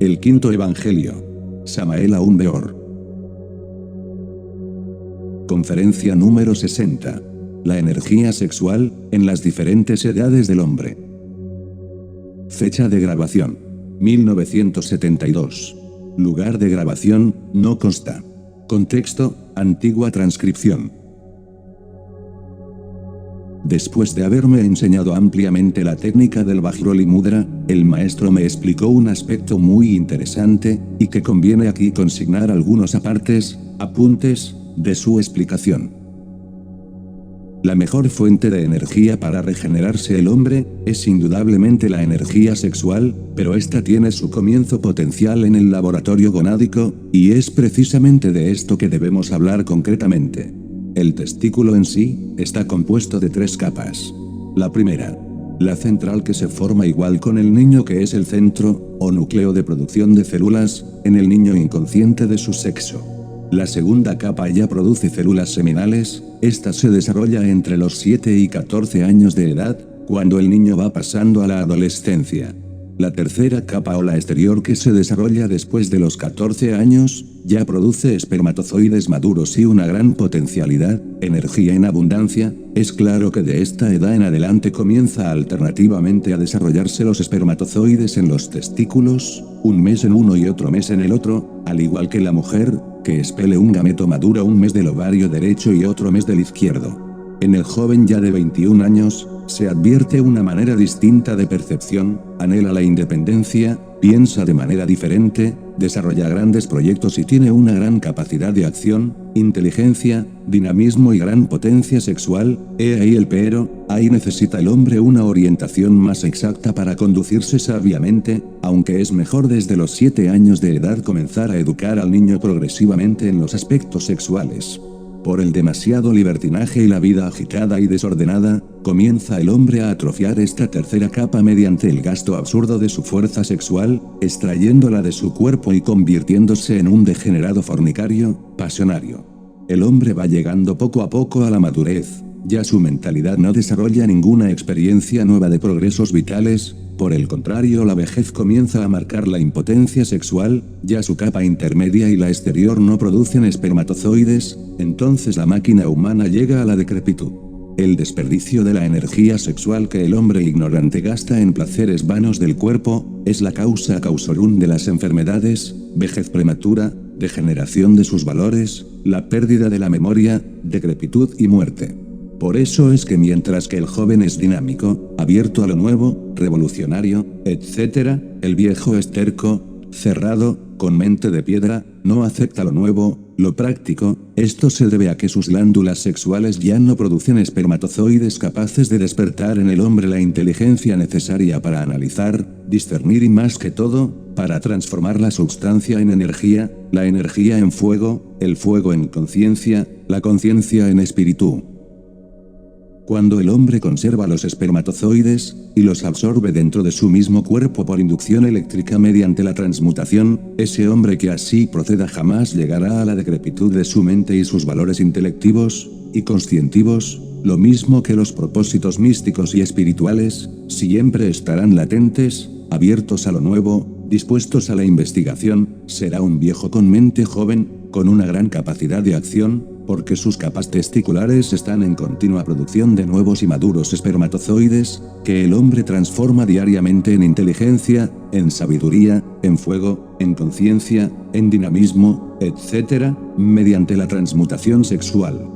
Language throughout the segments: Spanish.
El quinto evangelio. Samael Aun Weor. Conferencia número 60. La energía sexual, en las diferentes edades del hombre. Fecha de grabación: 1972. Lugar de grabación, no consta. Contexto: antigua transcripción. Después de haberme enseñado ampliamente la técnica del Vajroli Mudra, el maestro me explicó un aspecto muy interesante, y que conviene aquí consignar algunos apuntes, de su explicación. La mejor fuente de energía para regenerarse el hombre, es indudablemente la energía sexual, pero esta tiene su comienzo potencial en el laboratorio gonádico, y es precisamente de esto que debemos hablar concretamente. El testículo en sí, está compuesto de 3 capas. La primera, la central, que se forma igual con el niño, que es el centro, o núcleo de producción de células, en el niño inconsciente de su sexo. La segunda capa ya produce células seminales, esta se desarrolla entre los 7 y 14 años de edad, cuando el niño va pasando a la adolescencia. La tercera capa, o la exterior, que se desarrolla después de los 14 años, ya produce espermatozoides maduros y una gran potencialidad, energía en abundancia. Es claro que de esta edad en adelante comienza alternativamente a desarrollarse los espermatozoides en los testículos, un mes en uno y otro mes en el otro, al igual que la mujer, que expele un gameto madura un mes del ovario derecho y otro mes del izquierdo. En el joven ya de 21 años, se advierte una manera distinta de percepción, anhela la independencia, piensa de manera diferente, desarrolla grandes proyectos y tiene una gran capacidad de acción, inteligencia, dinamismo y gran potencia sexual. He ahí el pero: ahí necesita el hombre una orientación más exacta para conducirse sabiamente, aunque es mejor desde los 7 años de edad comenzar a educar al niño progresivamente en los aspectos sexuales. Por el demasiado libertinaje y la vida agitada y desordenada, comienza el hombre a atrofiar esta tercera capa mediante el gasto absurdo de su fuerza sexual, extrayéndola de su cuerpo y convirtiéndose en un degenerado fornicario, pasionario. El hombre va llegando poco a poco a la madurez, ya su mentalidad no desarrolla ninguna experiencia nueva de progresos vitales. Por el contrario, la vejez comienza a marcar la impotencia sexual, ya su capa intermedia y la exterior no producen espermatozoides, entonces la máquina humana llega a la decrepitud. El desperdicio de la energía sexual que el hombre ignorante gasta en placeres vanos del cuerpo, es la causa causorum de las enfermedades, vejez prematura, degeneración de sus valores, la pérdida de la memoria, decrepitud y muerte. Por eso es que mientras que el joven es dinámico, abierto a lo nuevo, revolucionario, etc., el viejo es terco, cerrado, con mente de piedra, no acepta lo nuevo, lo práctico. Esto se debe a que sus glándulas sexuales ya no producen espermatozoides capaces de despertar en el hombre la inteligencia necesaria para analizar, discernir y, más que todo, para transformar la sustancia en energía, la energía en fuego, el fuego en conciencia, la conciencia en espíritu. Cuando el hombre conserva los espermatozoides, y los absorbe dentro de su mismo cuerpo por inducción eléctrica mediante la transmutación, ese hombre que así proceda jamás llegará a la decrepitud de su mente y sus valores intelectivos y conscientivos, lo mismo que los propósitos místicos y espirituales, siempre estarán latentes, abiertos a lo nuevo, dispuestos a la investigación. Será un viejo con mente joven, con una gran capacidad de acción, porque sus capas testiculares están en continua producción de nuevos y maduros espermatozoides, que el hombre transforma diariamente en inteligencia, en sabiduría, en fuego, en conciencia, en dinamismo, etc., mediante la transmutación sexual.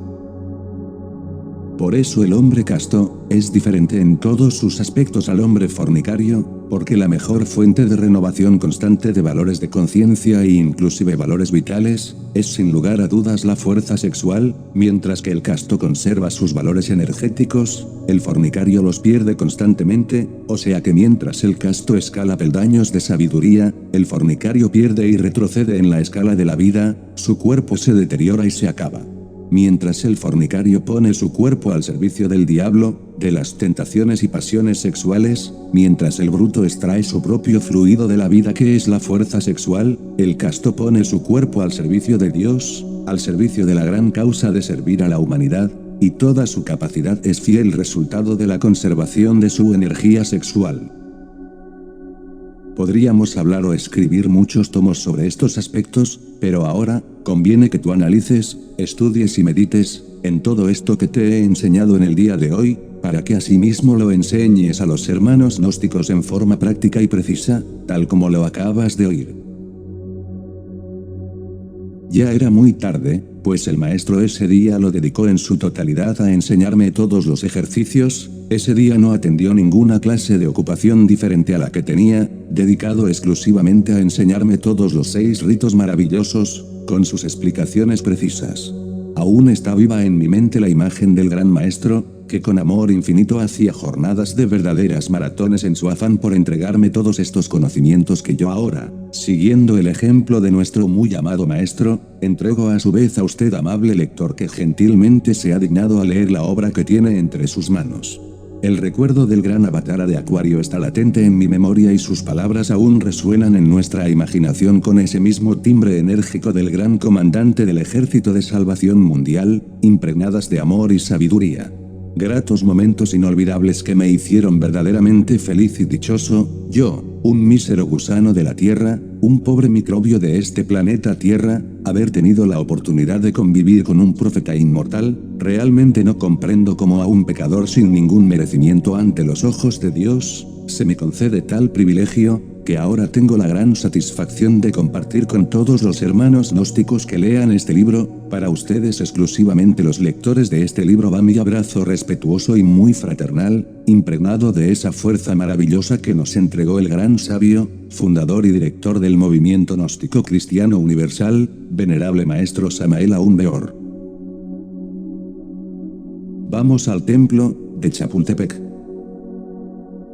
Por eso el hombre casto, es diferente en todos sus aspectos al hombre fornicario, porque la mejor fuente de renovación constante de valores de conciencia e inclusive valores vitales, es sin lugar a dudas la fuerza sexual. Mientras que el casto conserva sus valores energéticos, el fornicario los pierde constantemente, o sea que mientras el casto escala peldaños de sabiduría, el fornicario pierde y retrocede en la escala de la vida, su cuerpo se deteriora y se acaba. Mientras el fornicario pone su cuerpo al servicio del diablo, de las tentaciones y pasiones sexuales, mientras el bruto extrae su propio fluido de la vida que es la fuerza sexual, el casto pone su cuerpo al servicio de Dios, al servicio de la gran causa de servir a la humanidad, y toda su capacidad es fiel resultado de la conservación de su energía sexual. Podríamos hablar o escribir muchos tomos sobre estos aspectos, pero ahora, conviene que tú analices, estudies y medites, en todo esto que te he enseñado en el día de hoy, para que asimismo lo enseñes a los hermanos gnósticos en forma práctica y precisa, tal como lo acabas de oír. Ya era muy tarde, pues el maestro ese día lo dedicó en su totalidad a enseñarme todos los ejercicios. Ese día no atendió ninguna clase de ocupación diferente a la que tenía, dedicado exclusivamente a enseñarme todos los 6 ritos maravillosos, con sus explicaciones precisas. Aún está viva en mi mente la imagen del gran maestro, que con amor infinito hacía jornadas de verdaderas maratones en su afán por entregarme todos estos conocimientos que yo ahora, siguiendo el ejemplo de nuestro muy amado maestro, entrego a su vez a usted, amable lector, que gentilmente se ha dignado a leer la obra que tiene entre sus manos. El recuerdo del gran Avatara de Acuario está latente en mi memoria y sus palabras aún resuenan en nuestra imaginación con ese mismo timbre enérgico del gran comandante del Ejército de Salvación Mundial, impregnadas de amor y sabiduría. Gratos momentos inolvidables que me hicieron verdaderamente feliz y dichoso, yo, un mísero gusano de la Tierra, un pobre microbio de este planeta Tierra, haber tenido la oportunidad de convivir con un profeta inmortal. Realmente no comprendo cómo a un pecador sin ningún merecimiento ante los ojos de Dios, se me concede tal privilegio, que ahora tengo la gran satisfacción de compartir con todos los hermanos gnósticos que lean este libro. Para ustedes exclusivamente, los lectores de este libro, va mi abrazo respetuoso y muy fraternal, impregnado de esa fuerza maravillosa que nos entregó el gran sabio, fundador y director del movimiento gnóstico cristiano universal, venerable maestro Samael Aún Weor. Vamos al templo de Chapultepec.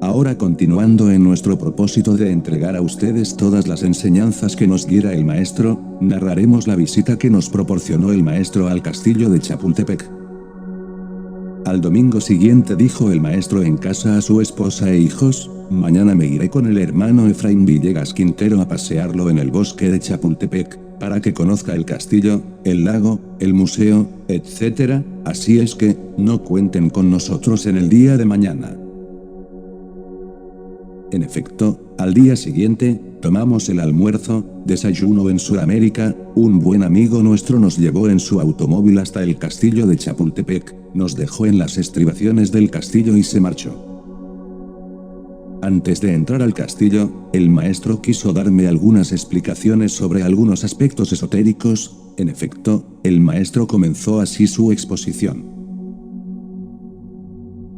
Ahora, continuando en nuestro propósito de entregar a ustedes todas las enseñanzas que nos diera el maestro, narraremos la visita que nos proporcionó el maestro al castillo de Chapultepec. Al domingo siguiente dijo el maestro en casa a su esposa e hijos: mañana me iré con el hermano Efraín Villegas Quintero a pasearlo en el bosque de Chapultepec, para que conozca el castillo, el lago, el museo, etc. Así es que, no cuenten con nosotros en el día de mañana. En efecto, al día siguiente, tomamos el almuerzo, desayuno en Sudamérica. Un buen amigo nuestro nos llevó en su automóvil hasta el castillo de Chapultepec, nos dejó en las estribaciones del castillo y se marchó. Antes de entrar al castillo, el maestro quiso darme algunas explicaciones sobre algunos aspectos esotéricos. En efecto, el maestro comenzó así su exposición.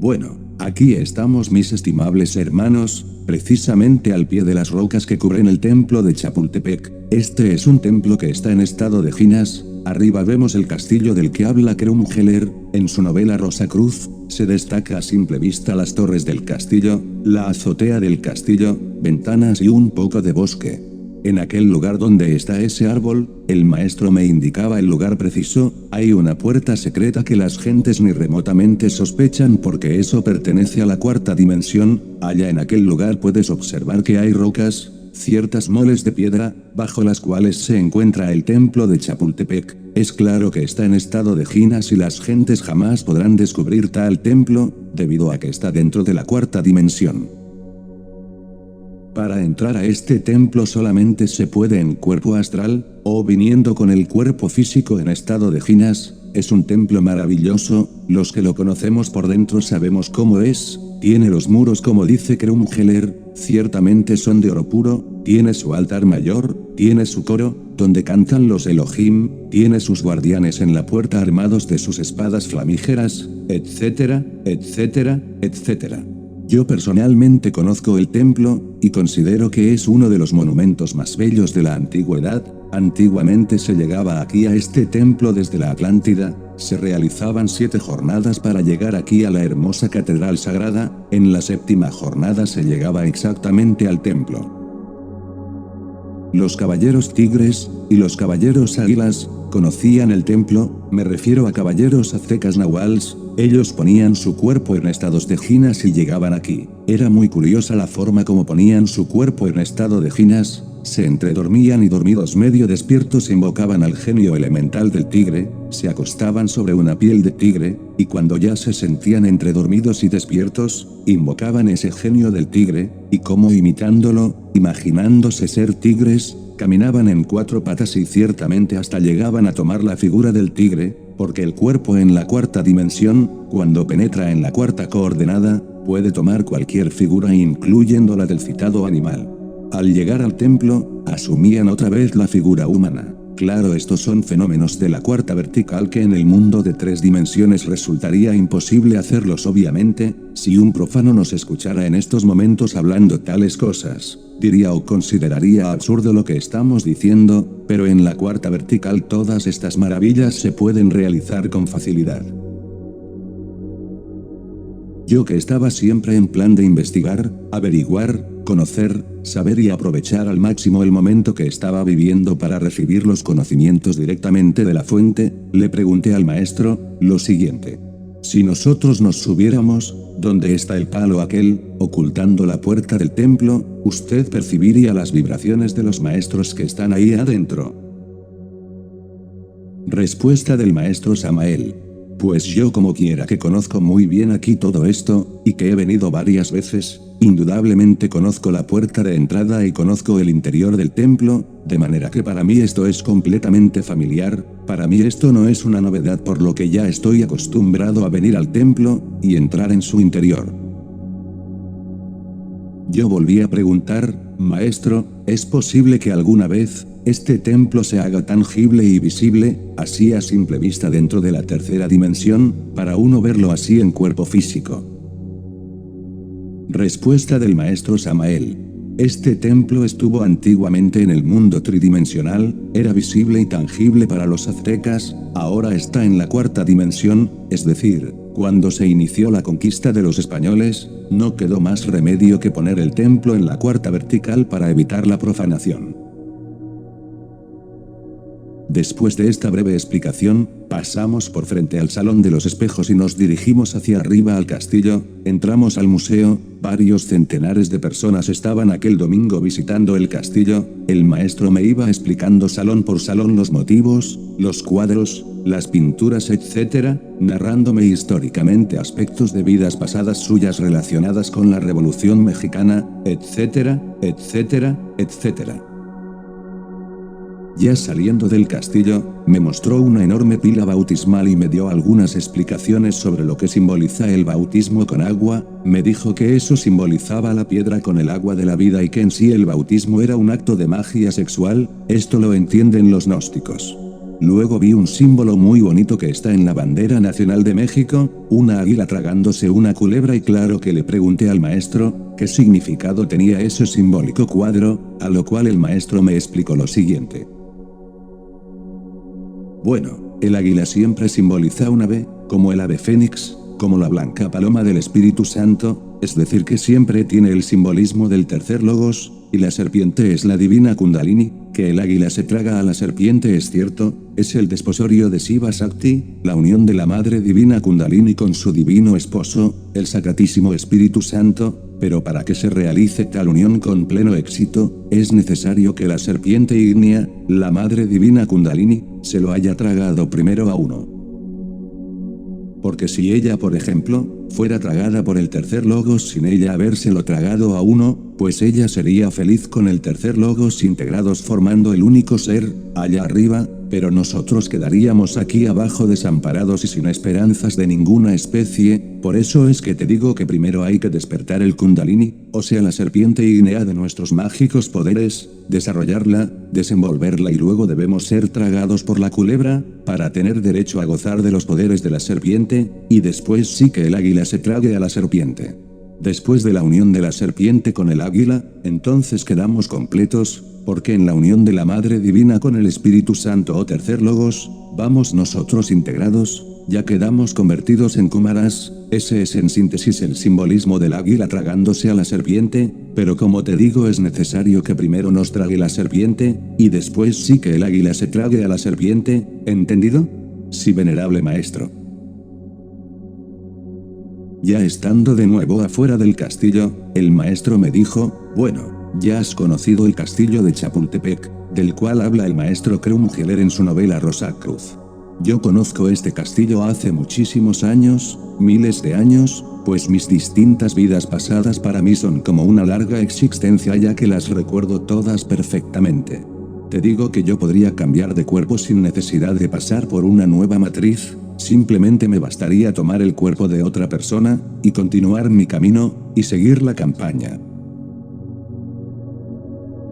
Bueno, aquí estamos, mis estimables hermanos, precisamente al pie de las rocas que cubren el templo de Chapultepec. Este es un templo que está en estado de ruinas. Arriba vemos el castillo del que habla Krum Heller, en su novela Rosa Cruz. Se destaca a simple vista las torres del castillo, la azotea del castillo, ventanas y un poco de bosque. En aquel lugar donde está ese árbol, el maestro me indicaba el lugar preciso. Hay una puerta secreta que las gentes ni remotamente sospechan, porque eso pertenece a la 4ª dimensión. Allá en aquel lugar puedes observar que hay rocas, ciertas moles de piedra, bajo las cuales se encuentra el templo de Chapultepec. Es claro que está en estado de ruinas y las gentes jamás podrán descubrir tal templo, debido a que está dentro de la 4ª dimensión. Para entrar a este templo solamente se puede en cuerpo astral, o viniendo con el cuerpo físico en estado de ruinas. Es un templo maravilloso, los que lo conocemos por dentro sabemos cómo es. Tiene los muros, como dice Krum Heller, ciertamente son de oro puro. Tiene su altar mayor, tiene su coro, donde cantan los Elohim, tiene sus guardianes en la puerta armados de sus espadas flamígeras, etcétera, etcétera, etcétera. Yo personalmente conozco el templo, y considero que es uno de los monumentos más bellos de la antigüedad. Antiguamente se llegaba aquí a este templo desde la Atlántida. Se realizaban 7 jornadas para llegar aquí a la hermosa catedral sagrada. En la 7ª jornada se llegaba exactamente al templo. Los caballeros tigres y los caballeros águilas conocían el templo. Me refiero a caballeros aztecas nahuals. Ellos ponían su cuerpo en estados de ruinas y llegaban aquí. Era muy curiosa la forma como ponían su cuerpo en estado de ruinas. se entredormían y dormidos medio despiertos invocaban al genio elemental del tigre, se acostaban sobre una piel de tigre, y cuando ya se sentían entre dormidos y despiertos, invocaban ese genio del tigre, y como imitándolo, imaginándose ser tigres, caminaban en 4 patas y ciertamente hasta llegaban a tomar la figura del tigre, porque el cuerpo en la 4ª dimensión, cuando penetra en la 4ª coordenada, puede tomar cualquier figura incluyendo la del citado animal. Al llegar al templo, asumían otra vez la figura humana. Claro, estos son fenómenos de la 4ª vertical que en el mundo de 3 dimensiones resultaría imposible hacerlos obviamente, si un profano nos escuchara en estos momentos hablando tales cosas, diría o consideraría absurdo lo que estamos diciendo, pero en la 4ª vertical todas estas maravillas se pueden realizar con facilidad. Yo que estaba siempre en plan de investigar, averiguar, conocer, saber y aprovechar al máximo el momento que estaba viviendo para recibir los conocimientos directamente de la fuente, le pregunté al maestro, lo siguiente. Si nosotros nos subiéramos, ¿dónde está el palo aquel, ocultando la puerta del templo? Usted percibiría las vibraciones de los maestros que están ahí adentro. Respuesta del maestro Samael. Pues yo como quiera que conozco muy bien aquí todo esto, y que he venido varias veces, indudablemente conozco la puerta de entrada y conozco el interior del templo, de manera que para mí esto es completamente familiar, para mí esto no es una novedad por lo que ya estoy acostumbrado a venir al templo, y entrar en su interior. Yo volví a preguntar, maestro, ¿es posible que alguna vez, este templo se haga tangible y visible, así a simple vista dentro de la 3ª dimensión, para uno verlo así en cuerpo físico? Respuesta del maestro Samael. Este templo estuvo antiguamente en el mundo tridimensional, era visible y tangible para los aztecas, ahora está en la 4ª dimensión, es decir, cuando se inició la conquista de los españoles, no quedó más remedio que poner el templo en la 4ª vertical para evitar la profanación. Después de esta breve explicación, pasamos por frente al Salón de los Espejos y nos dirigimos hacia arriba al castillo, entramos al museo, varios centenares de personas estaban aquel domingo visitando el castillo, el maestro me iba explicando salón por salón los motivos, los cuadros, las pinturas etc., narrándome históricamente aspectos de vidas pasadas suyas relacionadas con la Revolución Mexicana, etc., etc., etc. Ya saliendo del castillo, me mostró una enorme pila bautismal y me dio algunas explicaciones sobre lo que simboliza el bautismo con agua, me dijo que eso simbolizaba la piedra con el agua de la vida y que en sí el bautismo era un acto de magia sexual, esto lo entienden los gnósticos. Luego vi un símbolo muy bonito que está en la bandera nacional de México, una águila tragándose una culebra y claro que le pregunté al maestro, ¿qué significado tenía ese simbólico cuadro? A lo cual el maestro me explicó lo siguiente. Bueno, el águila siempre simboliza un ave, como el ave fénix, como la blanca paloma del Espíritu Santo, es decir que siempre tiene el simbolismo del tercer logos, y la serpiente es la divina Kundalini, que el águila se traga a la serpiente es cierto, es el desposorio de Shiva Shakti, la unión de la Madre Divina Kundalini con su divino esposo, el Sacratísimo Espíritu Santo, pero para que se realice tal unión con pleno éxito, es necesario que la serpiente ígnea, la Madre Divina Kundalini, se lo haya tragado primero a uno. Porque si ella, por ejemplo, fuera tragada por el tercer logos sin ella habérselo tragado a uno, pues ella sería feliz con el tercer logos integrados formando el único ser, allá arriba, pero nosotros quedaríamos aquí abajo desamparados y sin esperanzas de ninguna especie, por eso es que te digo que primero hay que despertar el Kundalini, o sea la serpiente ígnea de nuestros mágicos poderes, desarrollarla, desenvolverla y luego debemos ser tragados por la culebra, para tener derecho a gozar de los poderes de la serpiente, y después sí que el águila se trague a la serpiente. Después de la unión de la serpiente con el águila, entonces quedamos completos, porque en la unión de la Madre Divina con el Espíritu Santo o tercer logos, vamos nosotros integrados, ya quedamos convertidos en Kumaras, ese es en síntesis el simbolismo del águila tragándose a la serpiente, pero como te digo es necesario que primero nos trague la serpiente, y después sí que el águila se trague a la serpiente, ¿entendido? Sí, venerable maestro. Ya estando de nuevo afuera del castillo, el maestro me dijo, bueno, Ya has conocido el castillo de Chapultepec, del cual habla el maestro Krumgeller en su novela Rosacruz. Yo conozco este castillo hace muchísimos años, miles de años, pues mis distintas vidas pasadas para mí son como una larga existencia ya que las recuerdo todas perfectamente. Te digo que yo podría cambiar de cuerpo sin necesidad de pasar por una nueva matriz, simplemente me bastaría tomar el cuerpo de otra persona, y continuar mi camino, y seguir la campaña.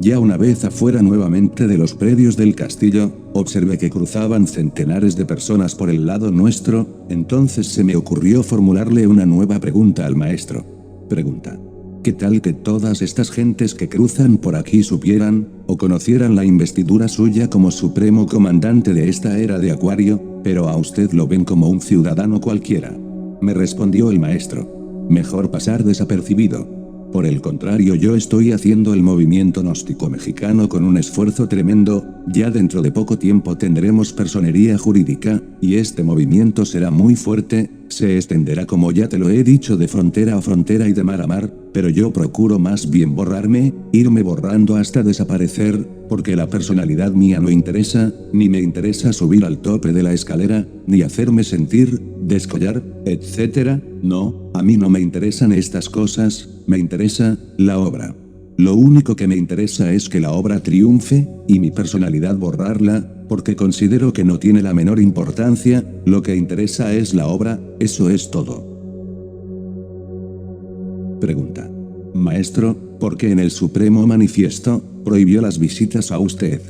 Ya una vez afuera nuevamente de los predios del castillo, observé que cruzaban centenares de personas por el lado nuestro, entonces se me ocurrió formularle una nueva pregunta al maestro. Pregunta: ¿qué tal que todas estas gentes que cruzan por aquí supieran, o conocieran la investidura suya como supremo comandante de esta era de Acuario, pero a usted lo ven como un ciudadano cualquiera? Me respondió el maestro: mejor pasar desapercibido. Por el contrario, yo estoy haciendo el movimiento gnóstico mexicano con un esfuerzo tremendo, ya dentro de poco tiempo tendremos personería jurídica, y este movimiento será muy fuerte, se extenderá como ya te lo he dicho de frontera a frontera y de mar a mar, pero yo procuro más bien borrarme, irme borrando hasta desaparecer, porque la personalidad mía no interesa, ni me interesa subir al tope de la escalera, ni hacerme sentir, descollar, etc. No, a mí no me interesan estas cosas, me interesa la obra. Lo único que me interesa es que la obra triunfe, y mi personalidad borrarla, porque considero que no tiene la menor importancia, lo que interesa es la obra, eso es todo. Pregunta: maestro, ¿por qué en el Supremo Manifiesto prohibió las visitas a usted?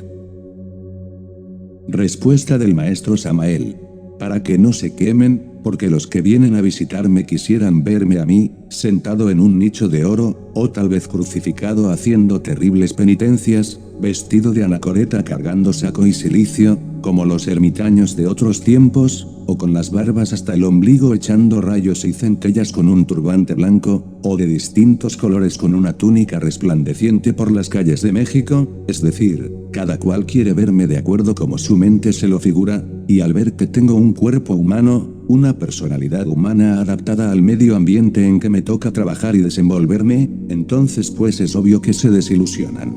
Respuesta del maestro Samael: para que no se quemen, porque los que vienen a visitarme quisieran verme a mí, sentado en un nicho de oro, o tal vez crucificado haciendo terribles penitencias, vestido de anacoreta cargando saco y cilicio, como los ermitaños de otros tiempos, o con las barbas hasta el ombligo echando rayos y centellas con un turbante blanco, o de distintos colores con una túnica resplandeciente por las calles de México, es decir, cada cual quiere verme de acuerdo como su mente se lo figura, y al ver que tengo un cuerpo humano, una personalidad humana adaptada al medio ambiente en que me toca trabajar y desenvolverme, entonces pues es obvio que se desilusionan.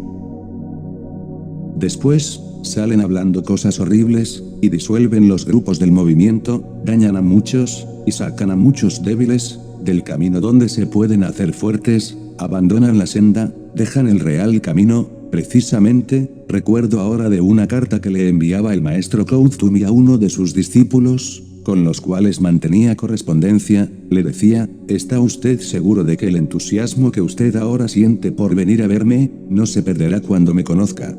Después, salen hablando cosas horribles, y disuelven los grupos del movimiento, dañan a muchos, y sacan a muchos débiles del camino donde se pueden hacer fuertes, abandonan la senda, dejan el real camino. Precisamente, recuerdo ahora de una carta que le enviaba el maestro Kouzumi a uno de sus discípulos, con los cuales mantenía correspondencia, le decía: ¿está usted seguro de que el entusiasmo que usted ahora siente por venir a verme, no se perderá cuando me conozca?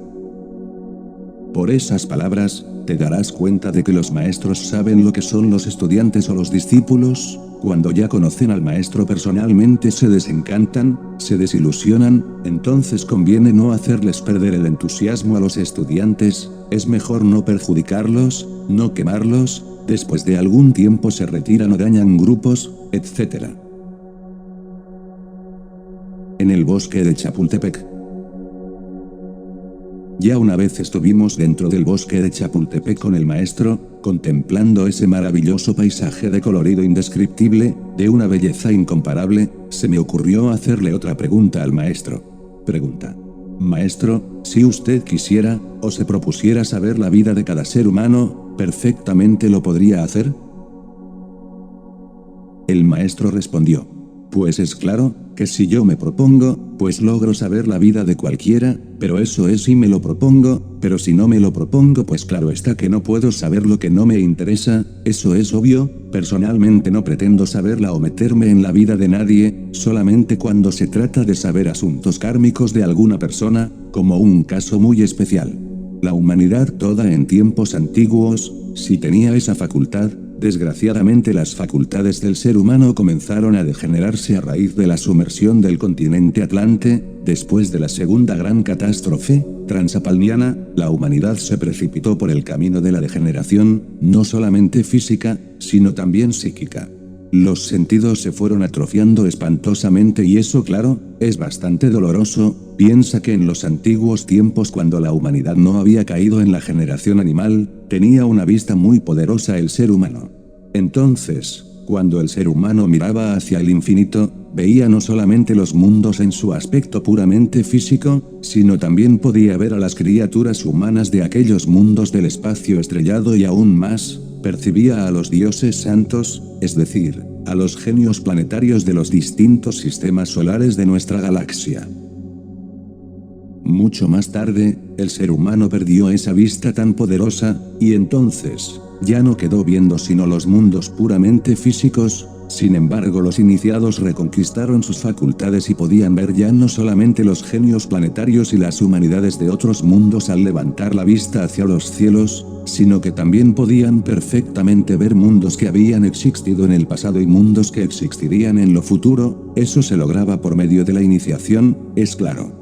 Por esas palabras, te darás cuenta de que los maestros saben lo que son los estudiantes o los discípulos. Cuando ya conocen al maestro personalmente se desencantan, se desilusionan, entonces conviene no hacerles perder el entusiasmo a los estudiantes, es mejor no perjudicarlos, no quemarlos, después de algún tiempo se retiran o dañan grupos, etc. En el bosque de Chapultepec. Ya una vez estuvimos dentro del bosque de Chapultepec con el maestro, contemplando ese maravilloso paisaje de colorido indescriptible, de una belleza incomparable, se me ocurrió hacerle otra pregunta al maestro. Pregunta: maestro, si usted quisiera, o se propusiera saber la vida de cada ser humano, ¿perfectamente lo podría hacer? El maestro respondió: pues es claro, que si yo me propongo, pues logro saber la vida de cualquiera, pero eso es si me lo propongo, pero si no me lo propongo pues claro está que no puedo saber lo que no me interesa, eso es obvio. Personalmente no pretendo saberla o meterme en la vida de nadie, solamente cuando se trata de saber asuntos kármicos de alguna persona, como un caso muy especial. La humanidad toda en tiempos antiguos, si tenía esa facultad. Desgraciadamente las facultades del ser humano comenzaron a degenerarse a raíz de la sumersión del continente Atlante, después de la segunda gran catástrofe transapalniana, la humanidad se precipitó por el camino de la degeneración, no solamente física, sino también psíquica. Los sentidos se fueron atrofiando espantosamente y eso claro, es bastante doloroso. Piensa que en los antiguos tiempos cuando la humanidad no había caído en la generación animal, tenía una vista muy poderosa el ser humano. Entonces, cuando el ser humano miraba hacia el infinito, veía no solamente los mundos en su aspecto puramente físico, sino también podía ver a las criaturas humanas de aquellos mundos del espacio estrellado y aún más, percibía a los dioses santos, es decir, a los genios planetarios de los distintos sistemas solares de nuestra galaxia. Mucho más tarde, el ser humano perdió esa vista tan poderosa, y entonces, ya no quedó viendo sino los mundos puramente físicos. Sin embargo, los iniciados reconquistaron sus facultades y podían ver ya no solamente los genios planetarios y las humanidades de otros mundos al levantar la vista hacia los cielos, sino que también podían perfectamente ver mundos que habían existido en el pasado y mundos que existirían en lo futuro. Eso se lograba por medio de la iniciación, es claro.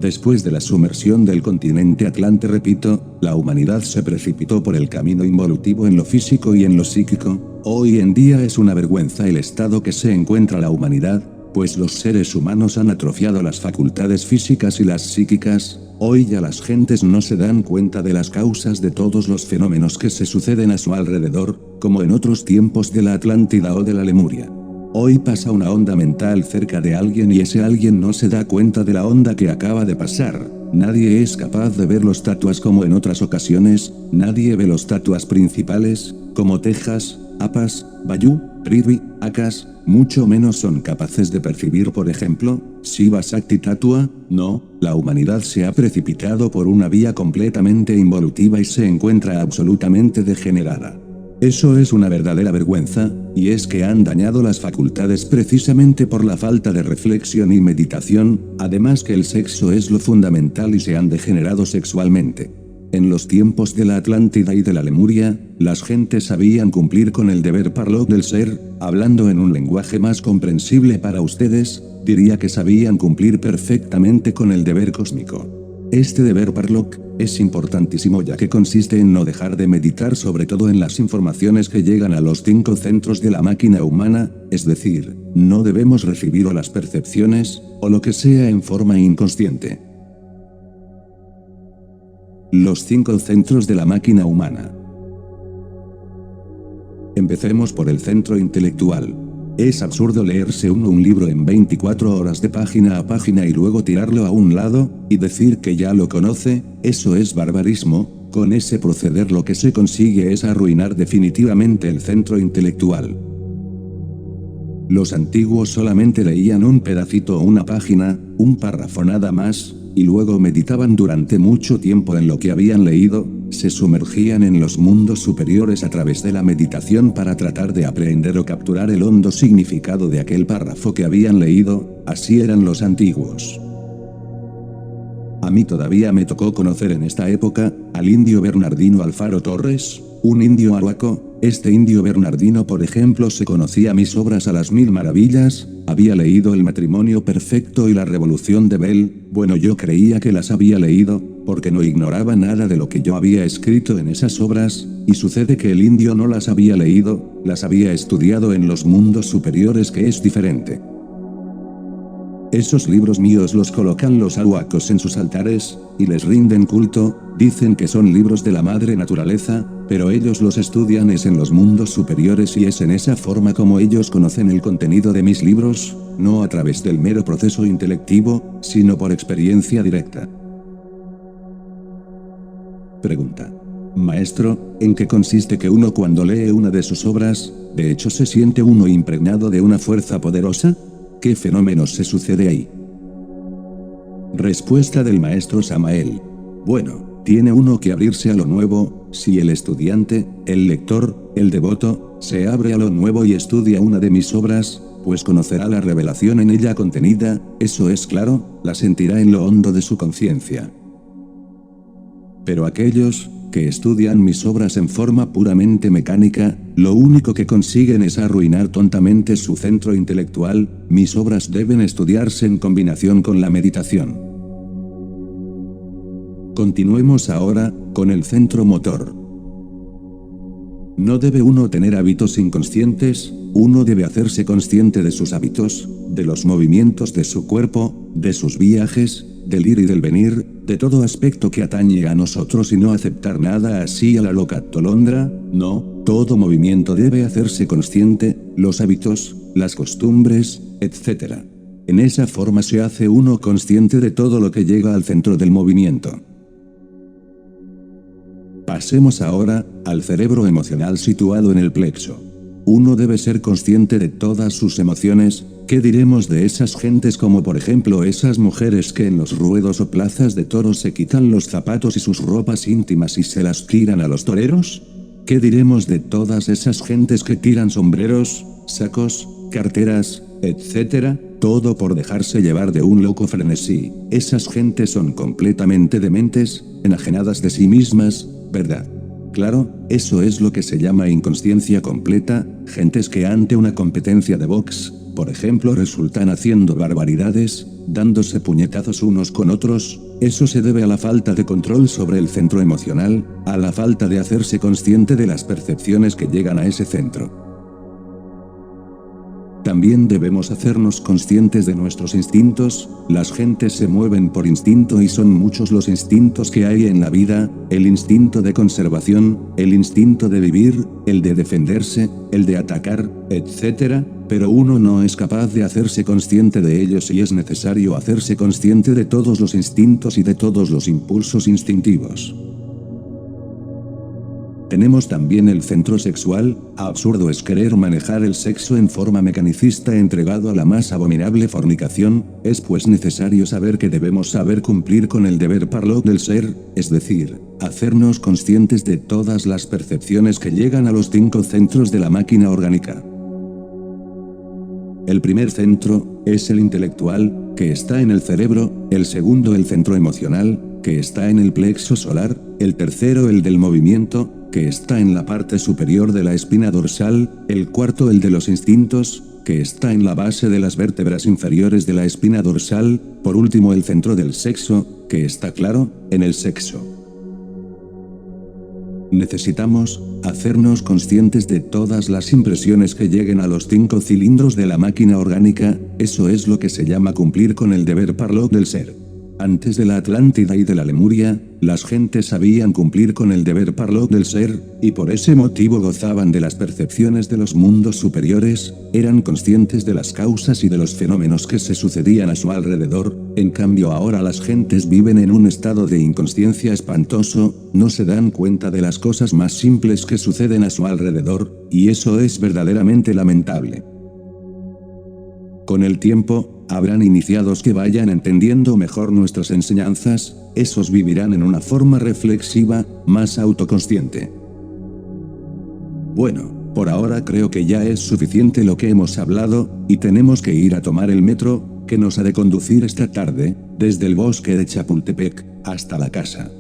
Después de la sumersión del continente Atlante, repito, la humanidad se precipitó por el camino involutivo en lo físico y en lo psíquico. Hoy en día es una vergüenza el estado que se encuentra la humanidad, pues los seres humanos han atrofiado las facultades físicas y las psíquicas. Hoy ya las gentes no se dan cuenta de las causas de todos los fenómenos que se suceden a su alrededor, como en otros tiempos de la Atlántida o de la Lemuria. Hoy pasa una onda mental cerca de alguien y ese alguien no se da cuenta de la onda que acaba de pasar. Nadie es capaz de ver los tatuas como en otras ocasiones, nadie ve los tatuas principales, como Texas, Apas, Bayou, Prithvi, Akas, mucho menos son capaces de percibir, por ejemplo, Shiva Shakti Tatua. No, la humanidad se ha precipitado por una vía completamente involutiva y se encuentra absolutamente degenerada. Eso es una verdadera vergüenza, y es que han dañado las facultades precisamente por la falta de reflexión y meditación, además que el sexo es lo fundamental y se han degenerado sexualmente. En los tiempos de la Atlántida y de la Lemuria, las gentes sabían cumplir con el deber parlok del ser. Hablando en un lenguaje más comprensible para ustedes, diría que sabían cumplir perfectamente con el deber cósmico. Este deber parlok es importantísimo ya que consiste en no dejar de meditar, sobre todo en las informaciones que llegan a los 5 centros de la máquina humana, es decir, no debemos recibir o las percepciones, o lo que sea en forma inconsciente. Los 5 centros de la máquina humana. Empecemos por el centro intelectual. Es absurdo leerse un libro en 24 horas de página a página y luego tirarlo a un lado, y decir que ya lo conoce. Eso es barbarismo. Con ese proceder lo que se consigue es arruinar definitivamente el centro intelectual. Los antiguos solamente leían un pedacito o una página, un párrafo nada más, y luego meditaban durante mucho tiempo en lo que habían leído, se sumergían en los mundos superiores a través de la meditación para tratar de aprender o capturar el hondo significado de aquel párrafo que habían leído. Así eran los antiguos. A mí todavía me tocó conocer en esta época al indio Bernardino Alfaro Torres, un indio arhuaco. Este indio Bernardino, por ejemplo, se conocía mis obras a las 1000 maravillas, había leído El matrimonio perfecto y La revolución de Bell. Bueno, yo creía que las había leído, porque no ignoraba nada de lo que yo había escrito en esas obras, y sucede que el indio no las había leído, las había estudiado en los mundos superiores, que es diferente. Esos libros míos los colocan los arhuacos en sus altares, y les rinden culto, dicen que son libros de la madre naturaleza, pero ellos los estudian es en los mundos superiores y es en esa forma como ellos conocen el contenido de mis libros, no a través del mero proceso intelectivo, sino por experiencia directa. Pregunta. Maestro, ¿en qué consiste que uno cuando lee una de sus obras, de hecho se siente uno impregnado de una fuerza poderosa? ¿Qué fenómenos se sucede ahí? Respuesta del maestro Samael. Bueno, tiene uno que abrirse a lo nuevo. Si el estudiante, el lector, el devoto, se abre a lo nuevo y estudia una de mis obras, pues conocerá la revelación en ella contenida, eso es claro, la sentirá en lo hondo de su conciencia. Pero aquellos que estudian mis obras en forma puramente mecánica, lo único que consiguen es arruinar tontamente su centro intelectual. Mis obras deben estudiarse en combinación con la meditación. Continuemos ahora con el centro motor. No debe uno tener hábitos inconscientes, uno debe hacerse consciente de sus hábitos, de los movimientos de su cuerpo, de sus viajes, del ir y del venir, de todo aspecto que atañe a nosotros y no aceptar nada así a la loca tolondra. No, Todo movimiento debe hacerse consciente, los hábitos, las costumbres, etc. En esa forma se hace uno consciente de todo lo que llega al centro del movimiento. Pasemos ahora al cerebro emocional situado en el plexo. Uno debe ser consciente de todas sus emociones. ¿Qué diremos de esas gentes como por ejemplo esas mujeres que en los ruedos o plazas de toros se quitan los zapatos y sus ropas íntimas y se las tiran a los toreros? ¿Qué diremos de todas esas gentes que tiran sombreros, sacos, carteras, etcétera? Todo por dejarse llevar de un loco frenesí. Esas gentes son completamente dementes, enajenadas de sí mismas, ¿verdad? Claro, eso es lo que se llama inconsciencia completa, gentes que ante una competencia de box, por ejemplo, resultan haciendo barbaridades, dándose puñetazos unos con otros. Eso se debe a la falta de control sobre el centro emocional, a la falta de hacerse consciente de las percepciones que llegan a ese centro. También debemos hacernos conscientes de nuestros instintos. Las gentes se mueven por instinto y son muchos los instintos que hay en la vida: el instinto de conservación, el instinto de vivir, el de defenderse, el de atacar, etc. Pero uno no es capaz de hacerse consciente de ellos y es necesario hacerse consciente de todos los instintos y de todos los impulsos instintivos. Tenemos también el centro sexual. Absurdo es querer manejar el sexo en forma mecanicista entregado a la más abominable fornicación. Es pues necesario saber que debemos saber cumplir con el deber parlot del ser, es decir, hacernos conscientes de todas las percepciones que llegan a los 5 centros de la máquina orgánica. El primer centro es el intelectual, que está en el cerebro; el segundo el centro emocional, que está en el plexo solar; el tercero el del movimiento, que está en la parte superior de la espina dorsal; el cuarto el de los instintos, que está en la base de las vértebras inferiores de la espina dorsal; por último el centro del sexo, que está claro, en el sexo. Necesitamos hacernos conscientes de todas las impresiones que lleguen a los 5 cilindros de la máquina orgánica. Eso es lo que se llama cumplir con el deber parlot del ser. Antes de la Atlántida y de la Lemuria, las gentes sabían cumplir con el deber parlot del ser, y por ese motivo gozaban de las percepciones de los mundos superiores, eran conscientes de las causas y de los fenómenos que se sucedían a su alrededor. En cambio ahora las gentes viven en un estado de inconsciencia espantoso, no se dan cuenta de las cosas más simples que suceden a su alrededor, y eso es verdaderamente lamentable. Con el tiempo, habrán iniciados que vayan entendiendo mejor nuestras enseñanzas, esos vivirán en una forma reflexiva, más autoconsciente. Bueno, por ahora creo que ya es suficiente lo que hemos hablado, y tenemos que ir a tomar el metro, que nos ha de conducir esta tarde, desde el bosque de Chapultepec, hasta la casa.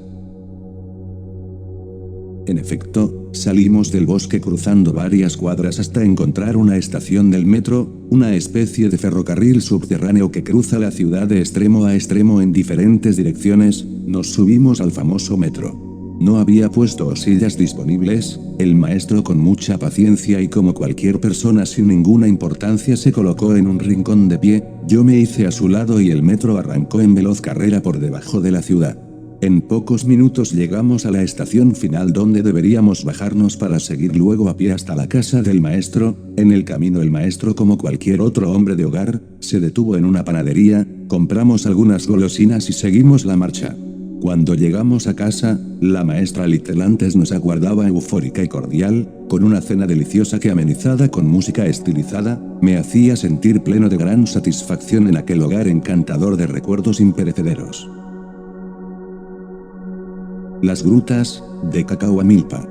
En efecto, salimos del bosque cruzando varias cuadras hasta encontrar una estación del metro, una especie de ferrocarril subterráneo que cruza la ciudad de extremo a extremo en diferentes direcciones. Nos subimos al famoso metro. No había puesto o sillas disponibles. El maestro, con mucha paciencia y como cualquier persona sin ninguna importancia, se colocó en un rincón de pie. Yo me hice a su lado y el metro arrancó en veloz carrera por debajo de la ciudad. En pocos minutos llegamos a la estación final donde deberíamos bajarnos para seguir luego a pie hasta la casa del maestro. En el camino el maestro, como cualquier otro hombre de hogar, se detuvo en una panadería, compramos algunas golosinas y seguimos la marcha. Cuando llegamos a casa, la maestra Littelantes nos aguardaba eufórica y cordial, con una cena deliciosa que, amenizada con música estilizada, me hacía sentir pleno de gran satisfacción en aquel hogar encantador de recuerdos imperecederos. Las grutas de Cacahuamilpa.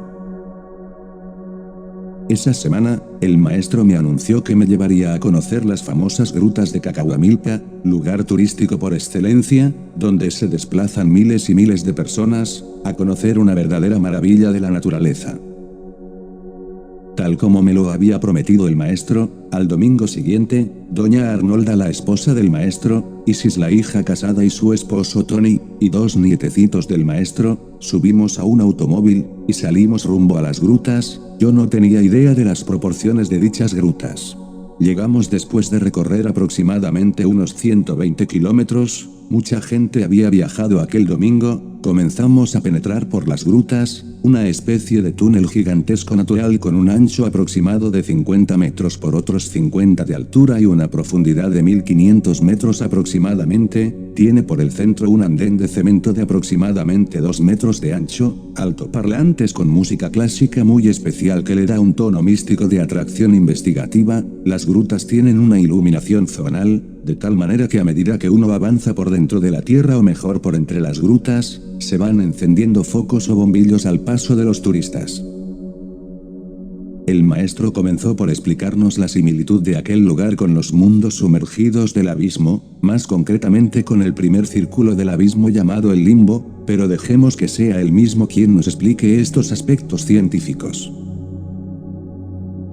Esa semana, el maestro me anunció que me llevaría a conocer las famosas grutas de Cacahuamilpa, lugar turístico por excelencia, donde se desplazan miles y miles de personas, a conocer una verdadera maravilla de la naturaleza. Tal como me lo había prometido el maestro, al domingo siguiente, doña Arnolda, la esposa del maestro, Isis, la hija casada, y su esposo Tony, y 2 nietecitos del maestro, subimos a un automóvil, y salimos rumbo a las grutas. Yo no tenía idea de las proporciones de dichas grutas. Llegamos después de recorrer aproximadamente unos 120 kilómetros. Mucha gente había viajado aquel domingo, comenzamos a penetrar por las grutas, una especie de túnel gigantesco natural con un ancho aproximado de 50 metros por otros 50 de altura y una profundidad de 1500 metros aproximadamente, tiene por el centro un andén de cemento de aproximadamente 2 metros de ancho, altoparlantes con música clásica muy especial que le da un tono místico de atracción investigativa, las grutas tienen una iluminación zonal, de tal manera que a medida que uno avanza por dentro de la tierra o mejor por entre las grutas, se van encendiendo focos o bombillos al paso de los turistas. El maestro comenzó por explicarnos la similitud de aquel lugar con los mundos sumergidos del abismo, más concretamente con el primer círculo del abismo llamado el limbo, pero dejemos que sea él mismo quien nos explique estos aspectos científicos.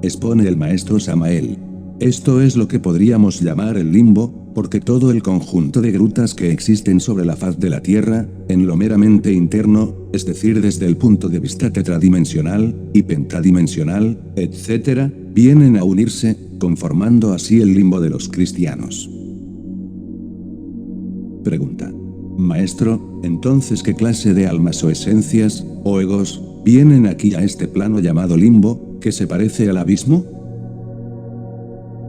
Expone el maestro Samael. Esto es lo que podríamos llamar el limbo, porque todo el conjunto de grutas que existen sobre la faz de la Tierra, en lo meramente interno, es decir desde el punto de vista tetradimensional, y pentadimensional, etc., vienen a unirse, conformando así el limbo de los cristianos. Pregunta. Maestro, entonces ¿qué clase de almas o esencias, o egos, vienen aquí a este plano llamado limbo, que se parece al abismo?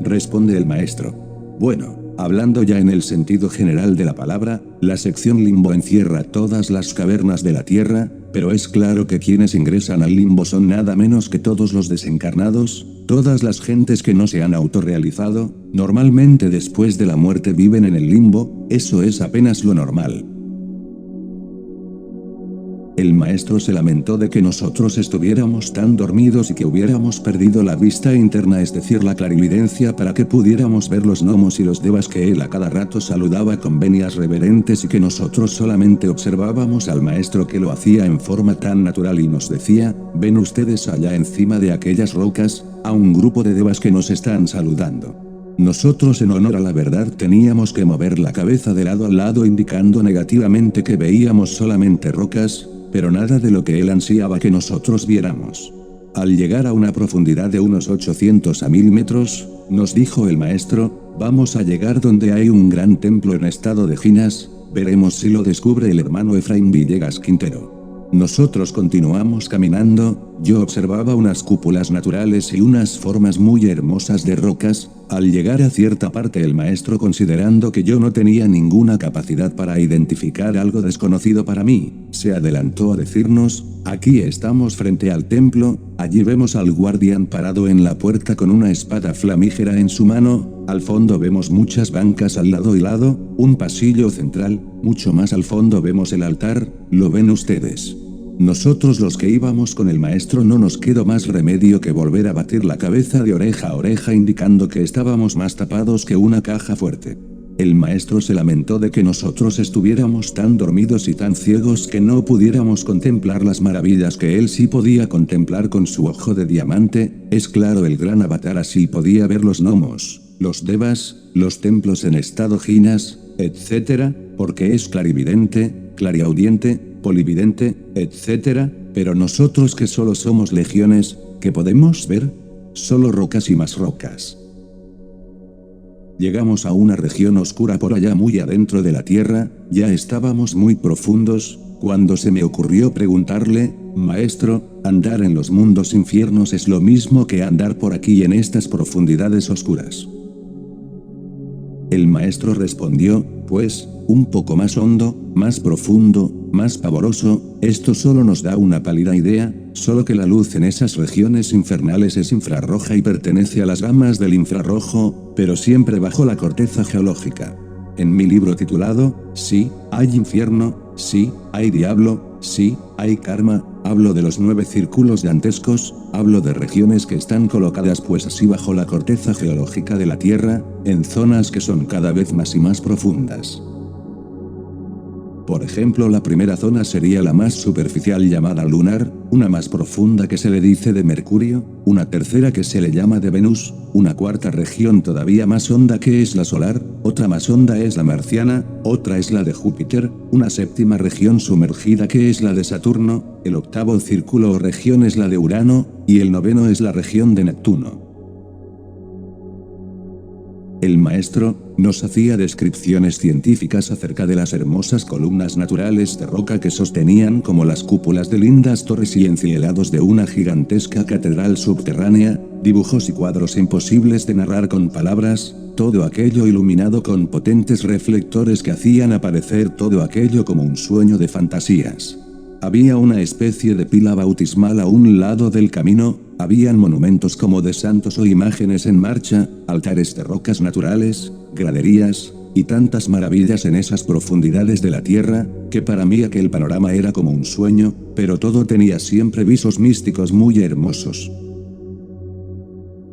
Responde el maestro. Bueno, hablando ya en el sentido general de la palabra, la sección limbo encierra todas las cavernas de la tierra, pero es claro que quienes ingresan al limbo son nada menos que todos los desencarnados, todas las gentes que no se han autorrealizado, normalmente después de la muerte viven en el limbo, eso es apenas lo normal. El maestro se lamentó de que nosotros estuviéramos tan dormidos y que hubiéramos perdido la vista interna, es decir la clarividencia, para que pudiéramos ver los gnomos y los devas que él a cada rato saludaba con venias reverentes y que nosotros solamente observábamos al maestro que lo hacía en forma tan natural y nos decía, ven ustedes allá encima de aquellas rocas, a un grupo de devas que nos están saludando. Nosotros en honor a la verdad teníamos que mover la cabeza de lado a lado indicando negativamente que veíamos solamente rocas, pero nada de lo que él ansiaba que nosotros viéramos. Al llegar a una profundidad de unos 800 a 1000 metros, nos dijo el maestro, vamos a llegar donde hay un gran templo en estado de ginas, veremos si lo descubre el hermano Efraín Villegas Quintero. Nosotros continuamos caminando, yo observaba unas cúpulas naturales y unas formas muy hermosas de rocas, al llegar a cierta parte el maestro, considerando que yo no tenía ninguna capacidad para identificar algo desconocido para mí, se adelantó a decirnos, aquí estamos frente al templo, allí vemos al guardián parado en la puerta con una espada flamígera en su mano, al fondo vemos muchas bancas al lado y lado, un pasillo central, mucho más al fondo vemos el altar, ¿lo ven ustedes? Nosotros los que íbamos con el maestro no nos quedó más remedio que volver a batir la cabeza de oreja a oreja indicando que estábamos más tapados que una caja fuerte. El maestro se lamentó de que nosotros estuviéramos tan dormidos y tan ciegos que no pudiéramos contemplar las maravillas que él sí podía contemplar con su ojo de diamante, es claro el gran avatar así podía ver los gnomos, los devas, los templos en estado ginas, etc., porque es clarividente, clariaudiente, polividente, etc., pero nosotros que solo somos legiones, ¿qué podemos ver? Solo rocas y más rocas. Llegamos a una región oscura por allá muy adentro de la tierra, ya estábamos muy profundos, cuando se me ocurrió preguntarle, maestro, ¿andar en los mundos infiernos es lo mismo que andar por aquí en estas profundidades oscuras? El maestro respondió, pues, un poco más hondo, más profundo, más pavoroso, esto solo nos da una pálida idea, solo que la luz en esas regiones infernales es infrarroja y pertenece a las gamas del infrarrojo, pero siempre bajo la corteza geológica. En mi libro titulado, sí, hay infierno, sí, hay diablo, sí, hay karma, hablo de los 9 círculos dantescos, hablo de regiones que están colocadas pues así bajo la corteza geológica de la Tierra, en zonas que son cada vez más y más profundas. Por ejemplo, la primera zona sería la más superficial llamada lunar, una más profunda que se le dice de Mercurio, una tercera que se le llama de Venus, una cuarta región todavía más honda que es la solar, otra más honda es la marciana, otra es la de Júpiter, una séptima región sumergida que es la de Saturno, el octavo círculo o región es la de Urano, y el noveno es la región de Neptuno. El maestro nos hacía descripciones científicas acerca de las hermosas columnas naturales de roca que sostenían como las cúpulas de lindas torres y encielados de una gigantesca catedral subterránea, dibujos y cuadros imposibles de narrar con palabras, todo aquello iluminado con potentes reflectores que hacían aparecer todo aquello como un sueño de fantasías. Había una especie de pila bautismal a un lado del camino, habían monumentos como de santos o imágenes en marcha, altares de rocas naturales, graderías, y tantas maravillas en esas profundidades de la tierra, que para mí aquel panorama era como un sueño, pero todo tenía siempre visos místicos muy hermosos.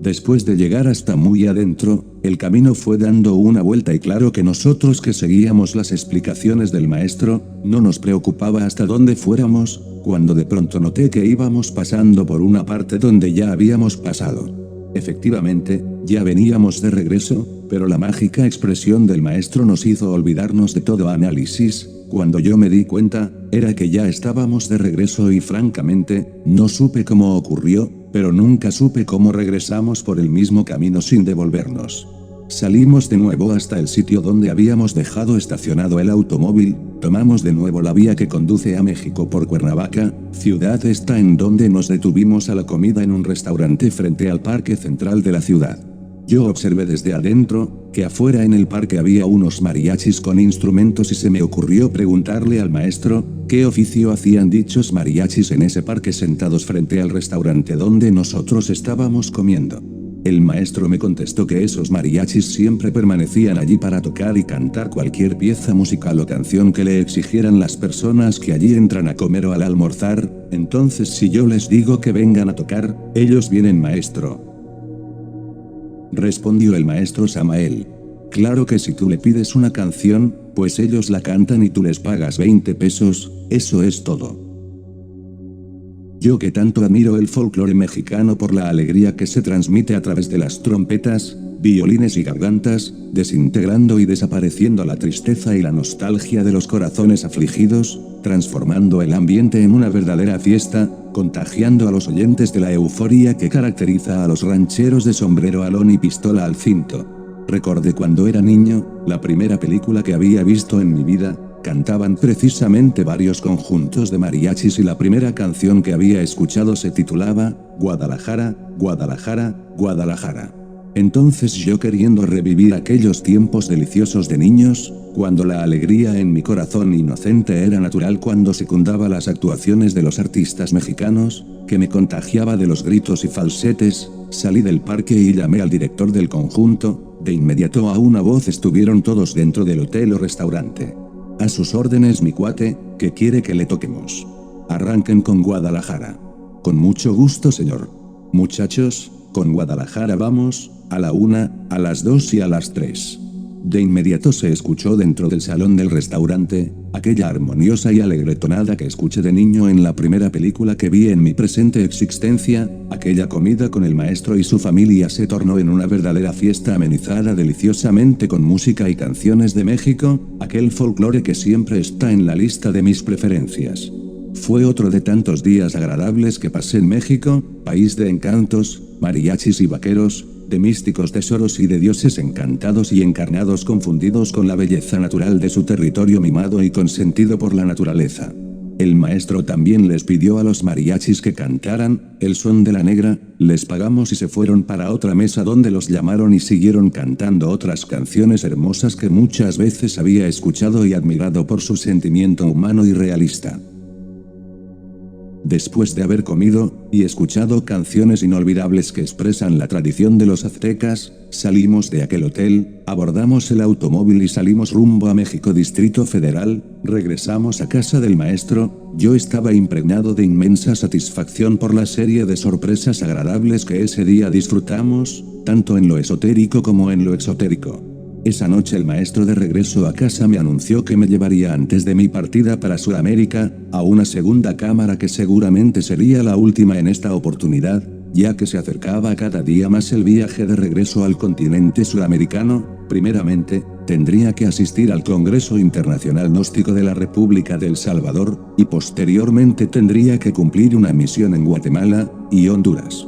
Después de llegar hasta muy adentro, el camino fue dando una vuelta y claro que nosotros que seguíamos las explicaciones del maestro, no nos preocupaba hasta dónde fuéramos, cuando de pronto noté que íbamos pasando por una parte donde ya habíamos pasado. Efectivamente, ya veníamos de regreso, pero la mágica expresión del maestro nos hizo olvidarnos de todo análisis. Cuando yo me di cuenta, era que ya estábamos de regreso y francamente, no supe cómo ocurrió, pero nunca supe cómo regresamos por el mismo camino sin devolvernos. Salimos de nuevo hasta el sitio donde habíamos dejado estacionado el automóvil, tomamos de nuevo la vía que conduce a México por Cuernavaca, ciudad esta en donde nos detuvimos a la comida en un restaurante frente al parque central de la ciudad. Yo observé desde adentro, que afuera en el parque había unos mariachis con instrumentos y se me ocurrió preguntarle al maestro, ¿qué oficio hacían dichos mariachis en ese parque sentados frente al restaurante donde nosotros estábamos comiendo? El maestro me contestó que esos mariachis siempre permanecían allí para tocar y cantar cualquier pieza musical o canción que le exigieran las personas que allí entran a comer o al almorzar, entonces si yo les digo que vengan a tocar, ellos vienen maestro. Respondió el maestro Samael. Claro que si tú le pides una canción, pues ellos la cantan y tú les pagas 20 pesos, eso es todo. Yo que tanto admiro el folclore mexicano por la alegría que se transmite a través de las trompetas, violines y gargantas, desintegrando y desapareciendo la tristeza y la nostalgia de los corazones afligidos, transformando el ambiente en una verdadera fiesta, contagiando a los oyentes de la euforia que caracteriza a los rancheros de sombrero alón y pistola al cinto. Recordé cuando era niño, la primera película que había visto en mi vida, cantaban precisamente varios conjuntos de mariachis y la primera canción que había escuchado se titulaba, Guadalajara, Guadalajara, Guadalajara. Entonces yo queriendo revivir aquellos tiempos deliciosos de niños, cuando la alegría en mi corazón inocente era natural cuando secundaba las actuaciones de los artistas mexicanos, que me contagiaba de los gritos y falsetes, salí del parque y llamé al director del conjunto, de inmediato a una voz estuvieron todos dentro del hotel o restaurante. A sus órdenes mi cuate, que quiere que le toquemos. Arranquen con Guadalajara. Con mucho gusto señor. Muchachos, con Guadalajara vamos, a la 1, a las 2 y a las 3. De inmediato se escuchó dentro del salón del restaurante, aquella armoniosa y alegre tonada que escuché de niño en la primera película que vi en mi presente existencia, aquella comida con el maestro y su familia se tornó en una verdadera fiesta amenizada deliciosamente con música y canciones de México, aquel folclore que siempre está en la lista de mis preferencias. Fue otro de tantos días agradables que pasé en México, país de encantos, mariachis y vaqueros, de místicos tesoros y de dioses encantados y encarnados confundidos con la belleza natural de su territorio mimado y consentido por la naturaleza. El maestro también les pidió a los mariachis que cantaran el son de la negra, les pagamos y se fueron para otra mesa donde los llamaron y siguieron cantando otras canciones hermosas que muchas veces había escuchado y admirado por su sentimiento humano y realista. Después de haber comido y escuchado canciones inolvidables que expresan la tradición de los aztecas, salimos de aquel hotel, abordamos el automóvil y salimos rumbo a México Distrito Federal, regresamos a casa del maestro, yo estaba impregnado de inmensa satisfacción por la serie de sorpresas agradables que ese día disfrutamos, tanto en lo esotérico como en lo exotérico. Esa noche el maestro de regreso a casa me anunció que me llevaría antes de mi partida para Sudamérica, a una segunda cámara que seguramente sería la última en esta oportunidad, ya que se acercaba cada día más el viaje de regreso al continente sudamericano. Primeramente, tendría que asistir al Congreso Internacional Gnóstico de la República de El Salvador, y posteriormente tendría que cumplir una misión en Guatemala y Honduras.